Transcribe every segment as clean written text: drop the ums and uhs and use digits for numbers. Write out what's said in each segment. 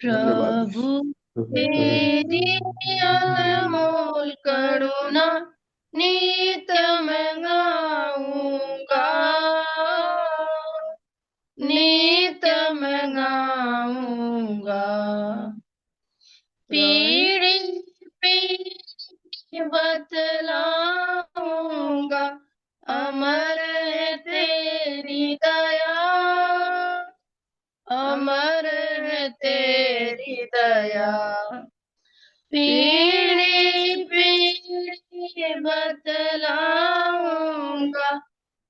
धन्यवाद। प्रभु तेरी अनमोल करुणा नित्य मैं गाऊंगा, नित्य मैं गाऊंगा। पीढ़ी पीढ़ी बतलाऊंगा, अमर है तेरी दया, अमर है तेरी दया। पीढ़ी पीढ़ी बतलाऊंगा,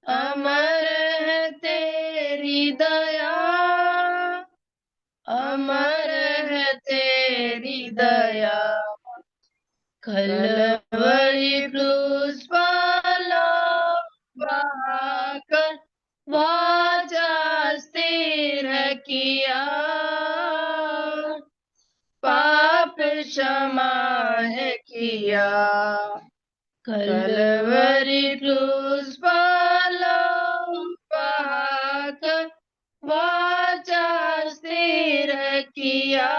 अमर है तेरी दया, अमर है तेरी दया। कलवरी क्रूस बहाकर वाचा स्थिर किया, पाप क्षमा है किया। कलवरी क्रूस बहाकर वाचा स्थिर किया,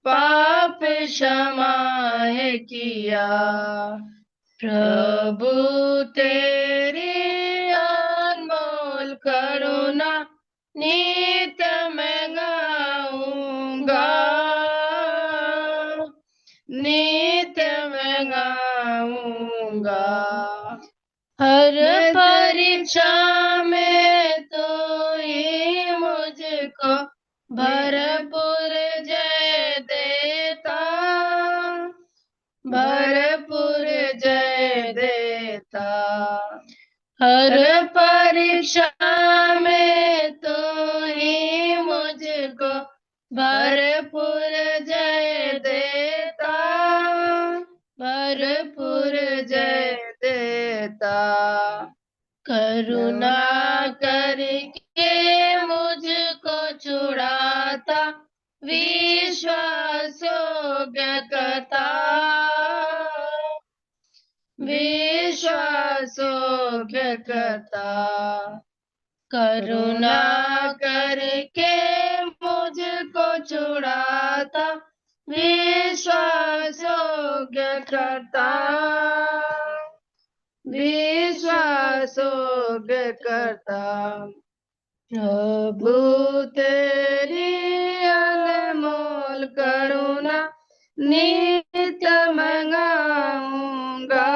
पाप क्षमा है किया। प्रभु तेरी अनमोल करुणा नित्य मैं गाऊंगा, नित्य मैं गाऊंगा। हर परीक्षा में तो ही मुझको भरपूर जय देता, भरपूर जय देता। हर परीक्षा में तो ही मुझको भरपूर जय देता, भरपूर जय देता। करुणा करके मुझको छुड़ाता, विश्वास योग्य करता, विश्वास योग्य करता। करुणा करके मुझको छुड़ाता, विश्वास योग्य करता, विश्वास योग्य करता। प्रभु तेरी अनमोल करुणा नित्य मैं गाऊंगा,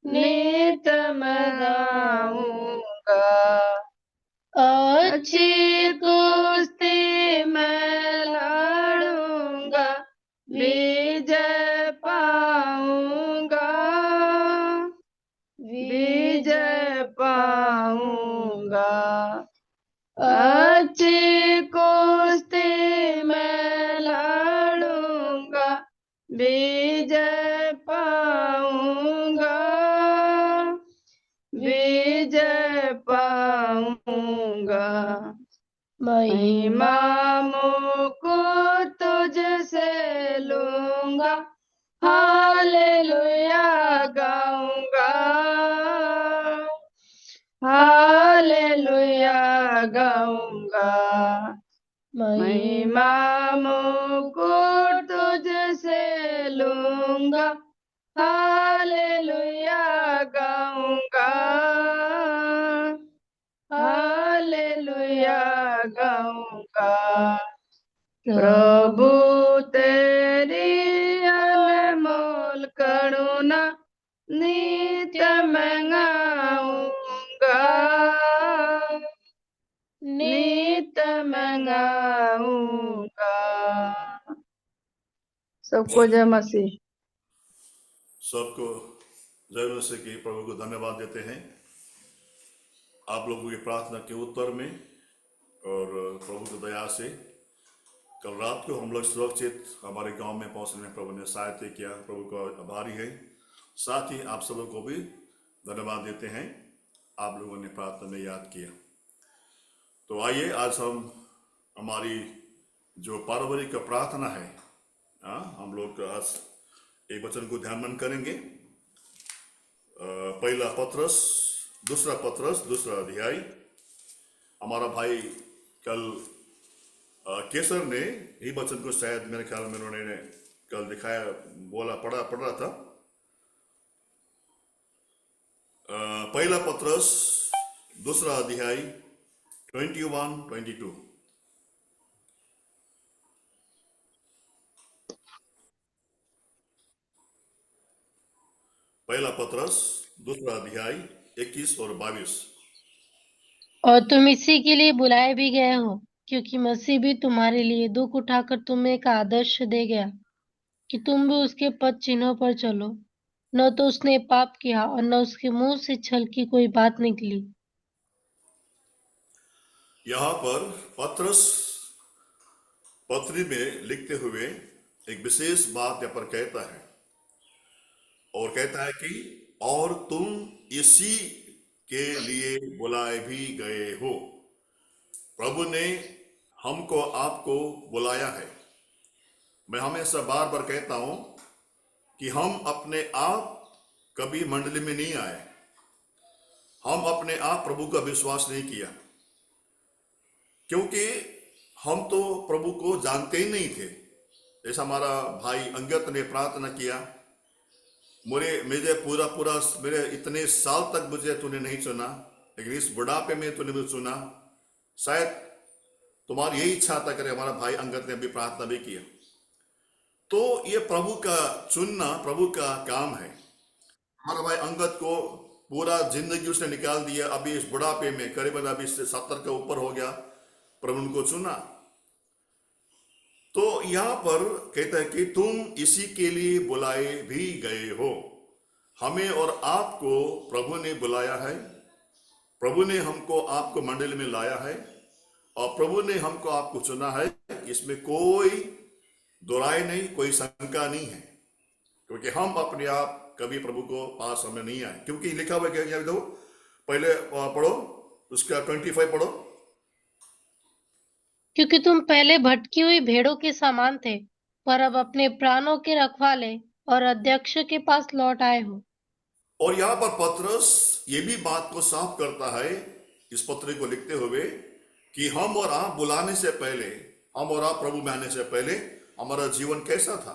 नित्य मैं गाऊंगा। अच्छी कुश्ती मैं लड़ूंगा, विजय पाऊंगा, विजय पाऊंगा। अच्छी कुश्ती मैं लड़ूंगा, विजय पाऊंगा, विजय पाऊंगा। महिमा मुकुट तुझसे लूंगा, हालेलुया गाऊंगा, हालेलुया गाऊंगा। महिमा मुकुट तुझसे लूंगा, हालेलुया गाऊंगा, हालेलुया गाऊंगा। प्रभु तेरी अनमोल करुणा नित्य मैं गाऊंगा, नित्य मैं गाऊंगा। सबको जय मसीह। सबको जय मसीह की प्रभु को धन्यवाद देते हैं आप लोगों की प्रार्थना के उत्तर में, और प्रभु की दया से कल रात को हम लोग सुरक्षित हमारे गांव में पहुंचने में प्रभु ने सहायता किया। प्रभु का आभारी है। साथ ही आप सबों को भी धन्यवाद देते हैं, आप लोगों ने प्रार्थना में याद किया। तो आइए आज हम हमारी जो पारिवारिक प्रार्थना है, हम लोग आज एक वचन को ध्यान करेंगे। पहला पत्रस दूसरा अध्याय। हमारा भाई कल केसर ने यही वचन को शायद मेरे ख्याल में उन्होंने कल दिखाया, बोला, पढ़ रहा था। पहला पत्रस दूसरा अध्याय 21-22। पहला पत्रस दूसरा अध्याय 21 और 22। और तुम इसी के लिए बुलाए भी गए हो, क्योंकि मसीह भी तुम्हारे लिए दुख उठाकर तुम्हें एक आदर्श दे गया कि तुम भी उसके पद चिन्हों पर चलो। न तो उसने पाप किया और न उसके मुंह से छल की कोई बात निकली। यहाँ पर पत्रस पत्री में लिखते हुए एक विशेष बात यहाँ पर कहता है, और कहता है कि और तुम इसी के लिए बुलाए भी गए हो। प्रभु ने हमको आपको बुलाया है। मैं हमेशा बार बार कहता हूं कि हम अपने आप कभी मंडली में नहीं आए, हम अपने आप प्रभु का विश्वास नहीं किया, क्योंकि हम तो प्रभु को जानते ही नहीं थे। जैसा हमारा भाई अंगत ने प्रार्थना किया, मुझे पूरा मेरे इतने साल तक मुझे तूने नहीं चुना, लेकिन इस बुढ़ापे में तूने मुझे चुना। शायद तुम्हारी यही इच्छा था करे। हमारा भाई अंगत ने भी प्रार्थना भी किया। तो ये प्रभु का चुनना प्रभु का काम है। हमारा भाई अंगत को पूरा जिंदगी उसने निकाल दिया, अभी इस बुढ़ापे में करीबन अभी 70 के ऊपर हो गया, प्रभु उनको चुना। तो यहां पर कहता है कि तुम इसी के लिए बुलाए भी गए हो। हमें और आपको प्रभु ने बुलाया है, प्रभु ने हमको आपको मंडल में लाया है, और प्रभु ने हमको आपको चुना है। इसमें कोई दोराय नहीं, कोई शंका नहीं है, क्योंकि हम अपने आप कभी प्रभु को पास हमें नहीं आए। क्योंकि लिखा हुआ क्या, देखो पहले पढ़ो, उसका 25 पढ़ो। क्योंकि तुम पहले भटकी हुई भेड़ों के समान थे, पर अब अपने प्राणों के रखवाले और अध्यक्ष के पास लौट आए हो। और यहां पर पत्रस ये भी बात को साफ करता है इस पत्र को लिखते हुए कि हम और आप बुलाने से पहले, हम और आप प्रभु में आने से पहले हमारा जीवन कैसा था।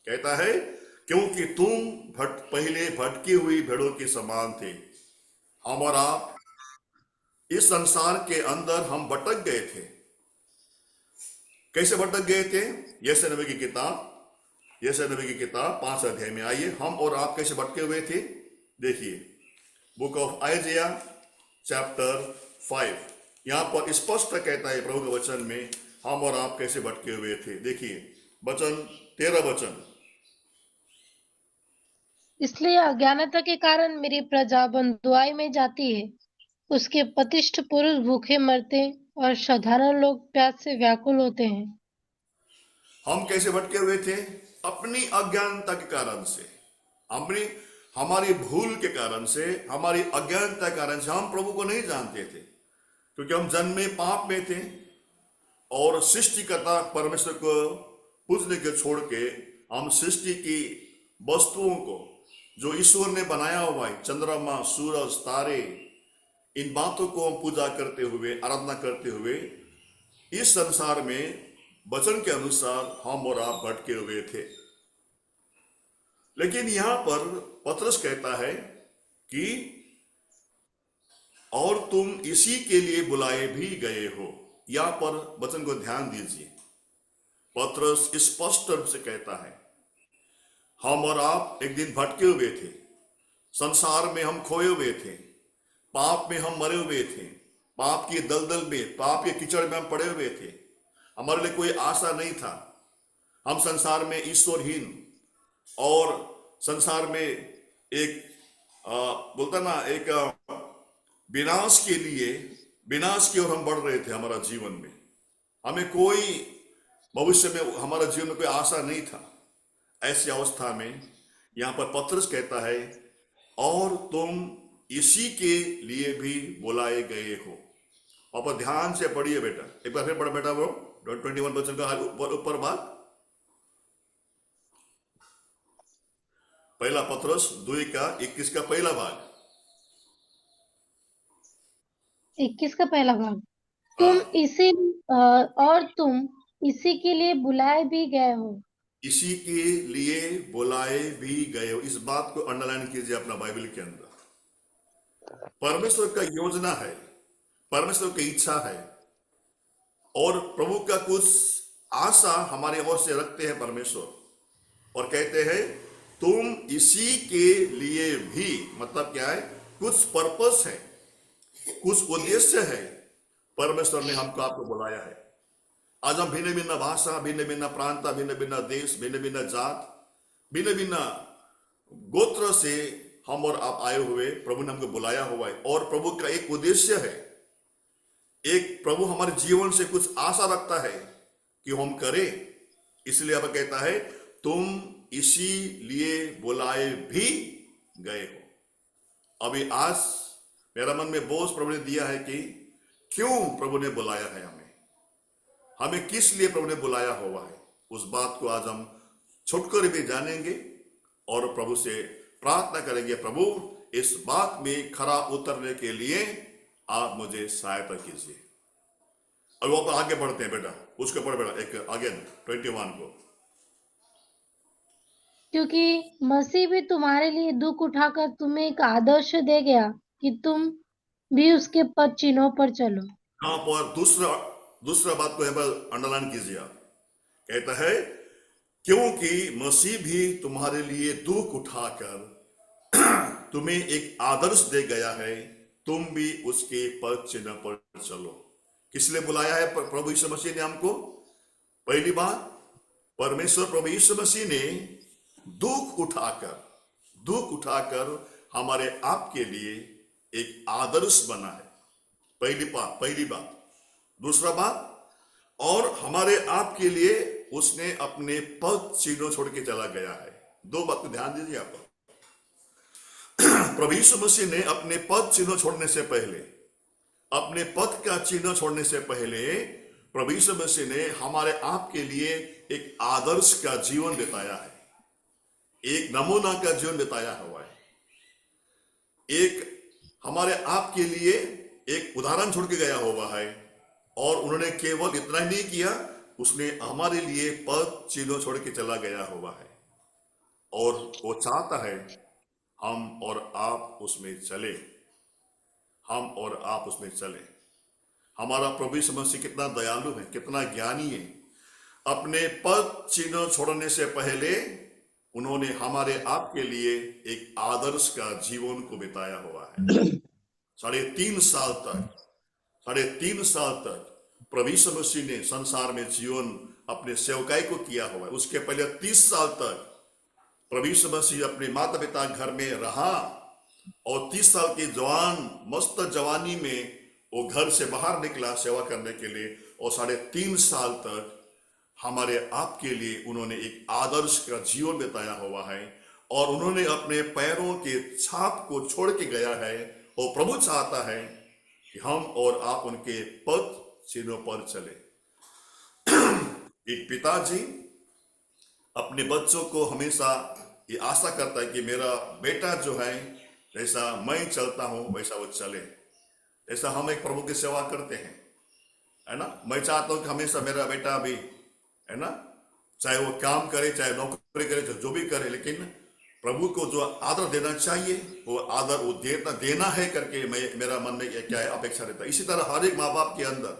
कहता है क्योंकि तुम पहले भटकी हुई भेड़ों के समान थे। हम और आप इस संसार के अंदर हम भटक गए थे। कैसे भटक गए थे? यशायाह नबी की किताब 5 अध्याय में आइए, हम और आप कैसे भटके हुए थे। देखिए, बुक ऑफ आइजिया चैप्टर 5, यहां पर स्पष्ट कहता है प्रभु के वचन में हम और आप कैसे भटके हुए थे। देखिए वचन 13 वचन। इसलिए अज्ञानता के कारण मेरी प्रजा बंधुआई में जाती है, उसके प्रतिष्ठ पुरुष भूखे मरते और साधारण लोग प्यास से व्याकुल होते हैं। हम कैसे भटके हुए थे? अपनी अज्ञानता के कारण से, हमारी भूल के कारण से, हमारी अज्ञानता के कारण से हम प्रभु को नहीं जानते थे, क्योंकि हम जन्म में पाप में थे और सृष्टिकर्ता परमेश्वर को पूजने के छोड़ के हम सृष्टि की वस्तुओं को जो ईश्वर ने बनाया हुआ है, चंद्रमा, सूरज, तारे, इन बातों को हम पूजा करते हुए, आराधना करते हुए इस संसार में वचन के अनुसार हम और आप भटके हुए थे। लेकिन यहां पर पत्रस कहता है कि और तुम इसी के लिए बुलाए भी गए हो। यहां पर वचन को ध्यान दीजिए, पत्रस स्पष्ट रूप से कहता है हम और आप एक दिन भटके हुए थे, संसार में हम खोए हुए थे, पाप में हम मरे हुए थे, पाप की दलदल में, पाप के कीचड़ में हम पड़े हुए थे। हमारे लिए कोई आशा नहीं था। हम संसार में ईश्वरहीन और संसार में एक बोलता ना, एक विनाश की ओर हम बढ़ रहे थे। हमारा जीवन में हमें कोई भविष्य में, हमारा जीवन में कोई आशा नहीं था। ऐसी अवस्था में यहां पर पत्रस कहता है और तुम इसी के लिए भी बुलाए गए हो। और ध्यान से पढ़िए बेटा, एक बार फिर पढ़ बेटा, वो 21 वचन का ऊपर भाग, पहला पत्रस 2 का 21 का पहला भाग। 21 का पहला भाग। और तुम इसी के लिए बुलाए भी गए हो। इसी के लिए बुलाए भी गए हो। इस बात को अंडरलाइन कीजिए अपना बाइबल के अंदर। परमेश्वर का योजना है, परमेश्वर की इच्छा है, और प्रभु का कुछ आशा हमारे ओर से रखते हैं परमेश्वर, और कहते हैं तुम इसी के लिए भी, मतलब क्या है, कुछ पर्पस है, कुछ उद्देश्य है, परमेश्वर ने हमको आपको बुलाया है। आज हम भिन्न भिन्न भाषा, भिन्न भिन्न प्रांत, भिन्न भिन्न देश, भिन्न भिन्न जात, भिन्न भिन्न गोत्र से हम और आप आए हुए, प्रभु ने हमको बुलाया हुआ है, और प्रभु का एक उद्देश्य है। एक प्रभु हमारे जीवन से कुछ आशा रखता है कि हम करें, इसलिए अब कहता है तुम इसी लिए बुलाए भी गए हो। अभी आज मेरा मन में बोझ प्रभु ने दिया है कि क्यों प्रभु ने बुलाया है हमें किस लिए प्रभु ने बुलाया हुआ है, उस बात को आज हम छुटकर भी जानेंगे और प्रभु से प्रार्थना करेंगे, प्रभु इस बात में खरा उतरने के लिए आप मुझे सहायता कीजिए। अब वो आगे बढ़ते हैं बेटा, उसके ऊपर बेटा एक आगे 21 को। क्योंकि मसीह भी तुम्हारे लिए दुख उठाकर तुम्हें एक आदर्श दे गया कि तुम भी उसके पद चिन्हों पर चलो। यहाँ पर दूसरा बात को अंडरलाइन कीजिए आप। कहता है क्योंकि मसीह भी तुम्हारे लिए दुख उठाकर तुम्हें एक आदर्श दे गया है, तुम भी उसके पद चिन्ह पर चलो। किस लिए बुलाया है प्रभु यीशु मसीह ने हमको? पहली बात, परमेश्वर प्रभु यीशु मसीह ने दुख उठाकर हमारे आप के लिए एक आदर्श बना है। पहली बात। दूसरा बात, और हमारे आप के लिए उसने अपने पद चिन्ह छोड़ के चला गया है। दो बात को ध्यान दीजिए आप। प्रभु यीशु मसीह ने अपने पद चिन्ह छोड़ने से पहले, अपने पद का चिन्ह छोड़ने से पहले, प्रभु यीशु मसीह ने हमारे आप के लिए एक आदर्श का जीवन बिताया है, एक नमूना का जीवन बिताया हुआ है। एक हमारे आप के लिए एक उदाहरण छोड़ के गया हुआ है, और उन्होंने केवल इतना ही नहीं किया, उसने हमारे लिए पद चिन्ह छोड़ के चला गया हुआ है, और वो चाहता है हम और आप उसमें चले, हम और आप उसमें चले। हमारा प्रभु यीशु मसीह कितना दयालु है, कितना ज्ञानी है। अपने पद चिन्ह छोड़ने से पहले उन्होंने हमारे आप के लिए एक आदर्श का जीवन को बिताया हुआ है। 3.5 साल तक प्रभु यीशु मसीह ने संसार में जीवन अपने सेवकाई को किया हुआ है। उसके पहले 30 साल तक प्रभु यीशु मसीह अपने माता पिता घर में रहा, और 30 साल की मस्त जवानी में वो घर से बाहर निकला सेवा करने के लिए, और 3.5 साल तक हमारे आप के लिए उन्होंने एक आदर्श का जीवन बिताया हुआ है, और उन्होंने अपने पैरों के छाप को छोड़ के गया है। और प्रभु चाहता है कि हम और आप उनके पद चिन्हों पर चले। एक पिताजी अपने बच्चों को हमेशा ये आशा करता है कि मेरा बेटा जो है, जैसा मैं चलता हूं वैसा वो चले। ऐसा हम एक प्रभु की सेवा करते हैं, है ना। मैं चाहता हूं कि हमेशा मेरा बेटा भी, है ना, चाहे वो काम करे, चाहे नौकरी करे, जो भी करे, लेकिन प्रभु को जो आदर देना चाहिए वो आदर वो देना है करके मेरा मन में क्या है, अपेक्षा रहता है। इसी तरह हर एक माँ बाप के अंदर,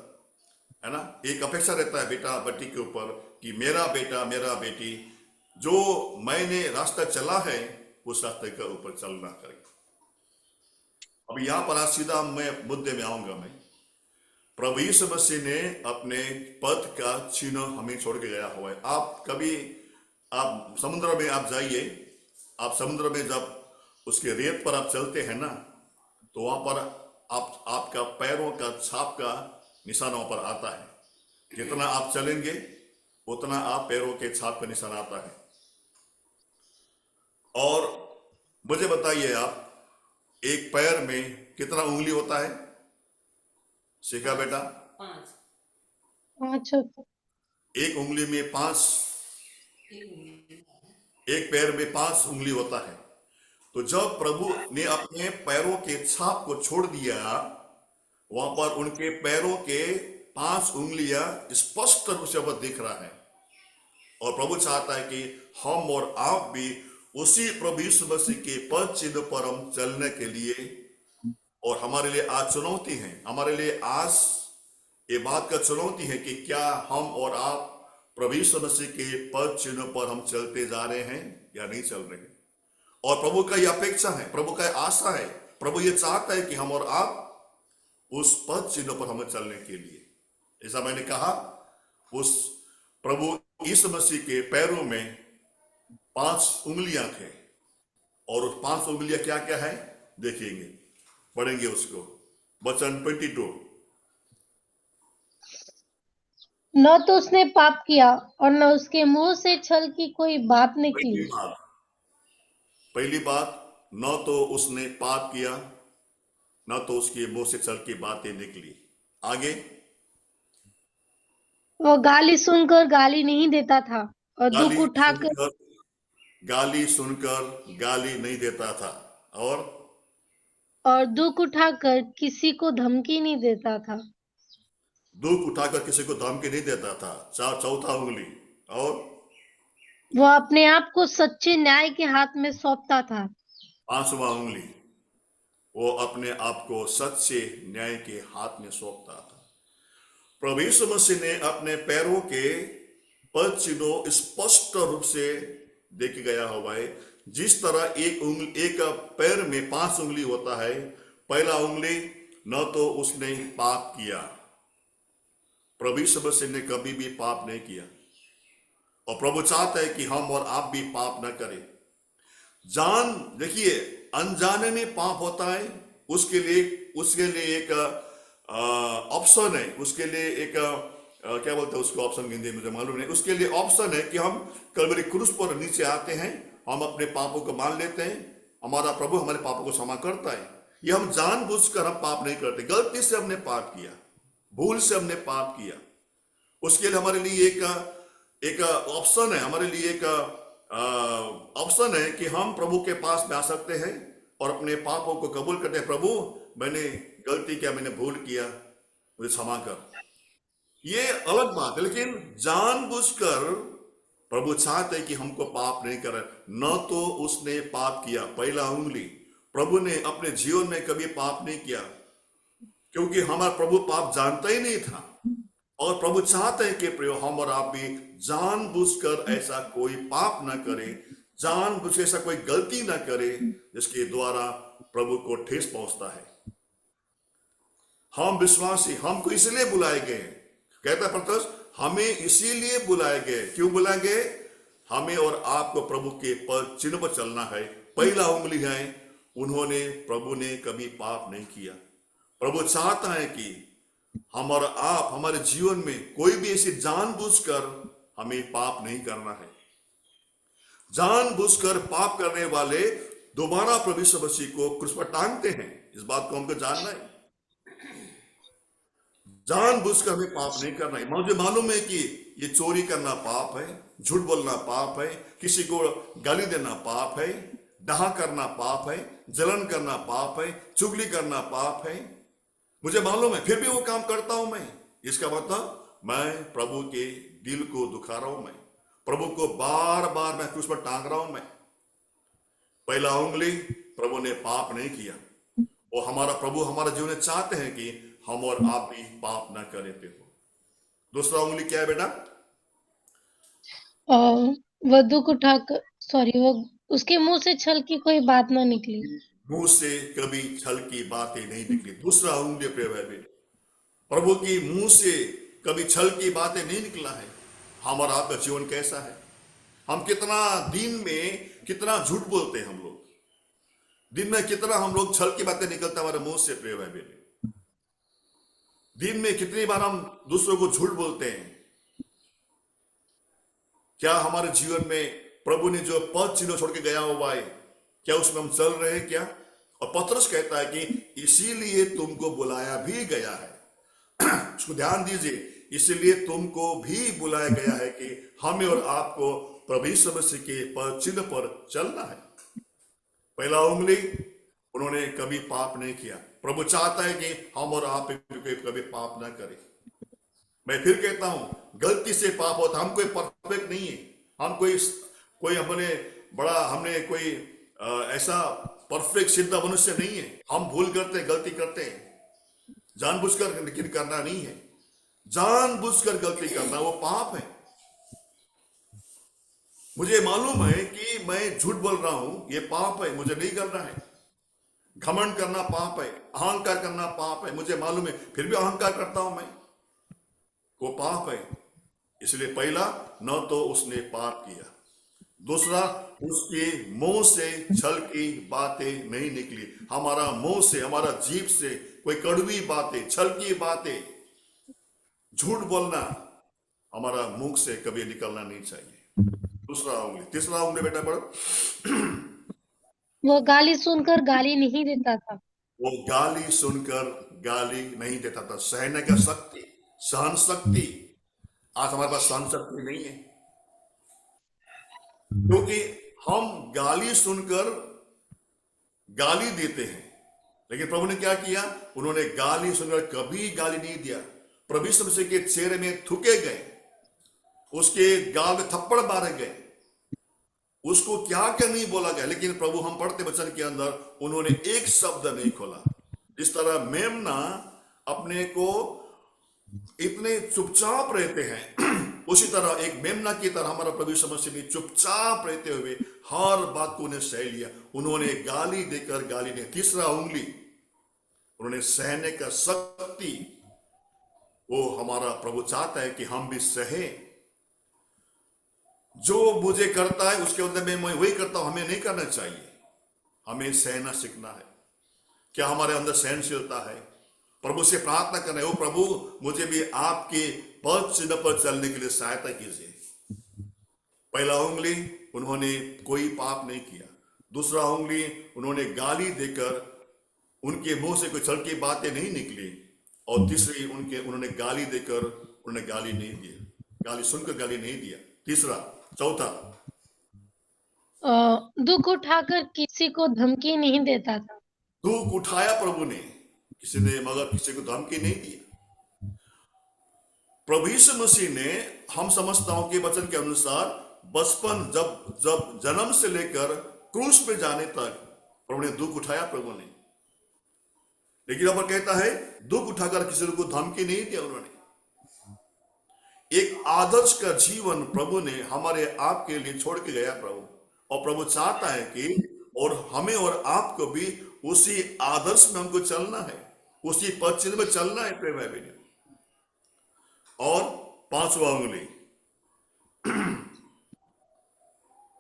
है ना, एक अपेक्षा रहता है बेटा बेटी के ऊपर कि मेरा बेटा मेरा बेटी जो मैंने रास्ता चला है उस रास्ते के ऊपर चलना करे। अब यहाँ पर आज सीधा मैं मुद्दे में आऊंगा। मैं प्रभु यीशु मसीह ने अपने पद का चिन्ह हमें छोड़ के गया हुआ है। आप कभी आप समुद्र में आप जाइए, आप समुद्र में जब उसके रेत पर आप चलते हैं ना, तो वहां पर आपका पैरों का छाप का निशान वहां पर आता है। जितना आप चलेंगे उतना आप पैरों के छाप का निशान आता है। और मुझे बताइए आप, एक पैर में कितना उंगली होता है? सीखा बेटा? 5। एक उंगली में 5, एक पैर में 5 उंगली होता है। तो जब प्रभु ने अपने पैरों के छाप को छोड़ दिया, वहां पर उनके पैरों के 5 उंगलियां स्पष्ट रूप से वह दिख रहा है। और प्रभु चाहता है कि हम और आप भी उसी प्रभु यीशु मसीह के पद चिन्ह पर हम चलने के लिए, और हमारे लिए आज चुनौती है, हमारे लिए आज ये बात का चुनौती है कि क्या हम और आप प्रभु यीशु मसीह के पद चिन्ह पर हम चलते जा रहे हैं या नहीं चल रहे हैं। और प्रभु का यह अपेक्षा है, प्रभु का आशा है, प्रभु ये चाहता है कि हम और आप उस पद चिन्ह पर हमें चलने के लिए, ऐसा मैंने कहा, उस प्रभु यीशु मसीह के पैरों में 5 उंगलियां थे, और उस 5 उंगलियां क्या क्या है देखेंगे, पढ़ेंगे उसको। वचन 22। न तो उसने पाप किया और न उसके मुंह से छल की कोई बात निकली। पहली बात, न तो उसने पाप किया, न तो उसके मुंह से छल की बातें निकली। आगे, वो गाली सुनकर गाली नहीं देता था और दुख उठाकर गाली सुनकर गाली नहीं देता था, और दुख उठाकर किसी को धमकी नहीं देता था। दुख उठाकर किसी को धमकी नहीं देता था। चौथा उंगली, और वो अपने आप को सच्चे न्याय के हाथ में सौंपता था। 5वां उंगली, वो अपने आप को सच्चे न्याय के हाथ में सौंपता था। प्रभु यीशु मसीह ने अपने पैरों के पद चिन्हों स्पष्ट रूप से देख गया हुआ है। जिस तरह एक पैर में 5 उंगली होता है, पहला उंगली, न तो उसने पाप किया, प्रभु यीशु मसीह ने कभी भी पाप नहीं किया, और प्रभु चाहता है कि हम और आप भी पाप न करें। देखिए, अनजाने में पाप होता है, उसके लिए एक ऑप्शन है, उसके लिए एक क्या बोलते हैं उसको, ऑप्शन हिंदी मुझे मालूम नहीं, उसके लिए ऑप्शन है कि हम कलवरी क्रूस पर नीचे आते हैं, हम अपने पापों को मान लेते हैं, हमारा प्रभु हमारे पापों को क्षमा करता है। ये हम जानबूझकर हम पाप नहीं करते, गलती से हमने पाप किया, भूल से हमने पाप किया, उसके लिए हमारे लिए एक ऑप्शन है, हमारे लिए एक ऑप्शन है कि हम प्रभु के पास में आ सकते हैं और अपने पापों को कबूल करते हैं। प्रभु, मैंने गलती किया, मैंने भूल किया, मुझे क्षमा कर। ये अलग बात है, लेकिन जानबूझकर प्रभु चाहते हैं कि हमको पाप नहीं करे। न तो उसने पाप किया, पहला उंगली, प्रभु ने अपने जीवन में कभी पाप नहीं किया, क्योंकि हमारा प्रभु पाप जानता ही नहीं था। और प्रभु चाहते हैं कि हम और आप भी जानबूझकर ऐसा कोई पाप ना करें, जानबूझकर ऐसा कोई गलती ना करें जिसके द्वारा प्रभु को ठेस पहुंचता है। हम विश्वासी, हमको इसलिए बुलाए गए, कहता पतरस, हमें इसीलिए बुलाए गए। क्यों बुलाए गए? हमें और आपको प्रभु के पद चिन्ह पर चलना है। पहला उंगली है, प्रभु ने कभी पाप नहीं किया। प्रभु चाहता है कि हम और आप, हमारे जीवन में कोई भी ऐसी जानबूझकर हमें पाप नहीं करना है। जानबूझकर पाप करने वाले दोबारा प्रभु यीशु मसीह को क्रूस पर टांगते हैं। इस बात को हमको जानना है। जानबूझकर हमें पाप नहीं करना है। मुझे मालूम है कि ये चोरी करना पाप है, झूठ बोलना पाप है, किसी को गाली देना पाप है, डाहा करना पाप है, जलन करना पाप है, चुगली करना पाप है। मुझे मालूम है, फिर भी वो काम करता हूं मैं। इसका मतलब मैं प्रभु के दिल को दुखा रहा हूं। मैं प्रभु को बार बार मैं क्रूस पर टांग रहा हूं। मैं पहला उंगली, प्रभु ने पाप नहीं किया, और हमारा प्रभु हमारा जीवन में चाहते हैं कि हम और आप भी पाप ना करें। दूसरा उंगली क्या है बेटा? वो दुख उठाकर, वो उसके मुंह से छल की कोई बात ना निकली। मुंह से कभी छल की बातें नहीं निकली। दूसरा उंगली प्रिय भाई बेटे, प्रभु की मुंह से कभी छल की बातें नहीं निकला है। हमारा आपका जीवन कैसा है? हम कितना दिन में कितना झूठ बोलते हैं हम लोग, दिन में कितना हम लोग छल की बातें निकलता हमारे मुंह से प्रिय भाई बेटे। दिन में कितनी बार हम दूसरों को झूठ बोलते हैं। क्या हमारे जीवन में प्रभु ने जो पद चिन्ह छोड़ के गया हुआ है, क्या उसमें हम चल रहे हैं क्या? और पतरस कहता है कि इसीलिए तुमको बुलाया भी गया है। उसको ध्यान दीजिए, इसीलिए तुमको भी बुलाया गया है कि हमें और आपको प्रभु यीशु मसीह के पद चिन्ह पर चलना है। पहला उंगली उन्होंने कभी पाप नहीं किया। प्रभु चाहता है कि हम और आप कभी पाप ना करें। मैं फिर कहता हूं, गलती से पाप होता, हम कोई परफेक्ट नहीं है, हम कोई हमने कोई ऐसा परफेक्ट सिद्ध मनुष्य नहीं है। हम भूल करते हैं, गलती करते हैं जानबूझकर, लेकिन करना नहीं है। जानबूझकर गलती करना वो पाप है। मुझे मालूम है कि मैं झूठ बोल रहा हूं, ये पाप है, मुझे नहीं करना है। घमंड करना पाप है, अहंकार करना पाप है, मुझे मालूम है, फिर भी अहंकार करता हूं मैं, वो पाप है। इसलिए पहला, न तो उसने पाप किया, दूसरा, उसके मुंह से छल की बातें नहीं निकली। हमारा मुंह से, हमारा जीभ से कोई कड़वी बातें, छल की बातें, झूठ बोलना हमारा मुंह से कभी निकलना नहीं चाहिए। दूसरा उंगली, तीसरा उंगली बेटा पढ़ो। वो गाली सुनकर गाली नहीं देता था। वो गाली सुनकर गाली नहीं देता था। सहने का शक्ति, सहन शक्ति, आज हमारे पास सहन शक्ति नहीं है, क्योंकि हम गाली सुनकर गाली देते हैं। लेकिन प्रभु ने क्या किया? उन्होंने गाली सुनकर कभी गाली नहीं दिया। प्रभु यीशु मसीह के चेहरे में थूके गए, उसके गाल में थप्पड़ मारे गए, उसको क्या क्या नहीं बोला गया, लेकिन प्रभु, हम पढ़ते वचन के अंदर, उन्होंने एक शब्द नहीं खोला। इस तरह मेमना अपने को इतने चुपचाप रहते हैं, उसी तरह एक मेमना की तरह हमारा प्रभु यीशु मसीह भी चुपचाप रहते हुए हर बात को उन्हें सह लिया। उन्होंने गाली देकर गाली नहीं। तीसरा उंगली, उन्होंने सहने का शक्ति, वो हमारा प्रभु चाहता है कि हम भी सहे। जो मुझे करता है उसके अंदर मैं वही करता हूं, हमें नहीं करना चाहिए। हमें सहना सीखना है। क्या हमारे अंदर सहनशीलता है? प्रभु से प्रार्थना करना है, ओ प्रभु, मुझे भी आपके पद चिन्ह पर चलने के लिए सहायता कीजिए। पहला उंगली, उन्होंने कोई पाप नहीं किया। दूसरा उंगली, उन्होंने गाली देकर, उनके मुंह से कोई छल की बातें नहीं निकली। और तीसरी, उन्होंने गाली देकर, उन्होंने गाली नहीं दिया, गाली सुनकर गाली नहीं दिया। तीसरा, चौथा, दुख उठाकर किसी को धमकी नहीं देता था। दुख उठाया प्रभु ने, किसी ने मगर किसी को धमकी नहीं दी। प्रभु यीशु मसीह ने, हम समझताओं के वचन के अनुसार, बचपन जब जन्म से लेकर क्रूस पे जाने तक प्रभु ने दुख उठाया प्रभु ने। लेकिन अब कहता है, दुख उठाकर किसी को धमकी नहीं दिया उन्होंने। एक आदर्श का जीवन प्रभु ने हमारे आपके लिए छोड़ के गया प्रभु। और प्रभु चाहता है कि और हमें और आपको भी उसी आदर्श में हमको चलना है, उसी पद चिन्ह में चलना है प्रेम भाई। और पांचवा उंगली,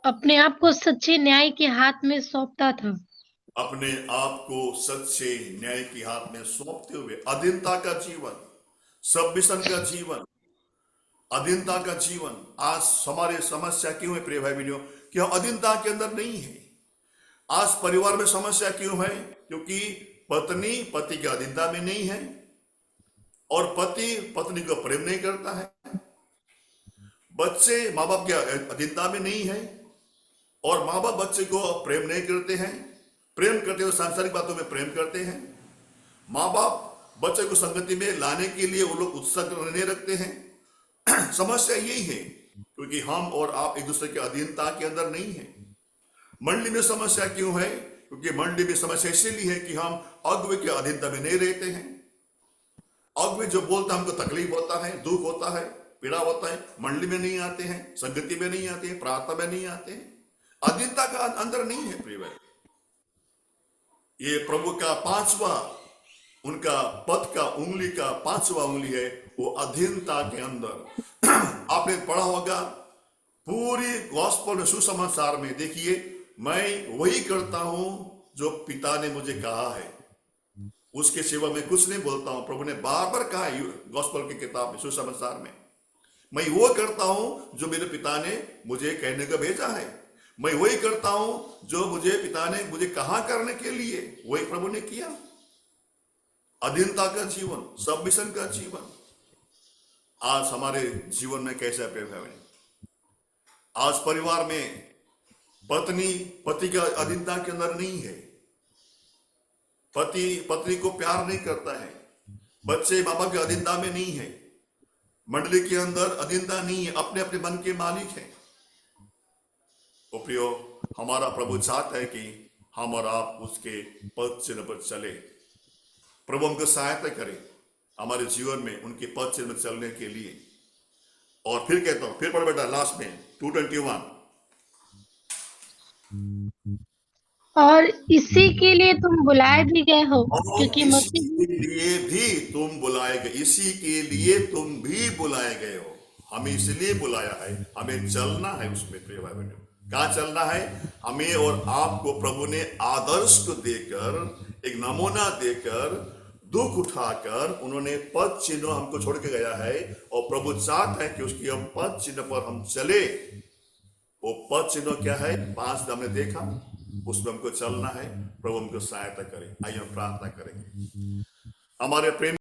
अपने आप को सच्चे न्याय के हाथ में सौंपता था। अपने आप को सच्चे न्याय के हाथ में सौंपते हुए, अधीनता का जीवन, सबमिशन का जीवन, अधीनता का जीवन। आज हमारे समस्या क्यों है प्रिय भाई बहनों? कि हम अधीनता के अंदर नहीं है। आज परिवार में समस्या क्यों है? क्योंकि पत्नी पति की अधीनता में नहीं है, और पति पत्नी को प्रेम नहीं करता है, बच्चे माँ बाप की अधीनता में नहीं है, और माँ बाप बच्चे को प्रेम नहीं करते हैं। प्रेम करते हुए सांसारिक बातों में प्रेम करते हैं। माँ बाप बच्चे को संगति में लाने के लिए वो लोग उत्सुक नहीं रखते हैं। समस्या यही है, क्योंकि हम और आप एक दूसरे के अधीनता के अंदर नहीं है। मंडली में समस्या क्यों है? क्योंकि मंडली में समस्या इसीलिए है कि हम अगुवे के अधीनता में नहीं रहते हैं। अगुवे जो बोलता है, हमको तकलीफ होता है, दुख होता है, पीड़ा होता है, मंडली में नहीं आते हैं, संगति में नहीं आते हैं, प्रार्थना में नहीं आते हैं, अधीनता का अंदर नहीं है प्रिय भाई। ये प्रभु का पांचवा, उनका पद का उंगली का पांचवा उंगली है, वो अधीनता के अंदर। आपने पढ़ा होगा पूरी गॉस्पेल में, सुसमाचार में, देखिए, मैं वही करता हूं जो पिता ने मुझे कहा है, उसके सिवा मैं कुछ नहीं बोलता हूं। प्रभु ने बार बार कहा है गॉस्पेल की किताब में, सुसमाचार में, मैं वो करता हूं जो मेरे पिता ने मुझे कहने को भेजा है। मैं वही करता हूं जो मुझे पिता ने मुझे कहा करने के लिए, वही प्रभु ने किया। अधीनता का जीवन, सबमिशन का जीवन आज हमारे जीवन में कैसा है? आज परिवार में पत्नी पति का अधीनता के अंदर नहीं है, पति पत्नी को प्यार नहीं करता है, बच्चे माँ बाप के अधीनता में नहीं है, मंडली के अंदर अधीनता नहीं है, अपने अपने मन के मालिक हैं। तो प्रियो, हमारा प्रभु चाहता है कि हम और आप उसके पद चिन्ह पर चले। प्रभु हमको सहायता करे हमारे जीवन में उनके पद चिन्ह में चलने के लिए। और फिर कहता हूं, फिर पढ़ बेटा लास्ट में 2:21। और इसी के लिए तुम बुलाए भी गए हो, और क्योंकि इसी मसीह के लिए भी तुम बुलाए गए, इसी के लिए तुम भी बुलाए गए हो। हमें इसलिए बुलाया है, हमें चलना है उसमें। प्रिय भाई बहनों, कहाँ चलना है? हमें और आपको प्रभु ने आदर्श को देकर, एक नमूना देकर, दुख उठाकर उन्होंने पद चिन्ह हमको छोड़ के गया है। और प्रभु चाहता है कि उसकी हम पद चिन्ह पर हम चले। वो पद चिन्ह क्या है? 5 हमने देखा, उसमें हमको चलना है। प्रभु हमको सहायता करे। आइए हम प्रार्थना करेंगे। हमारे प्रेम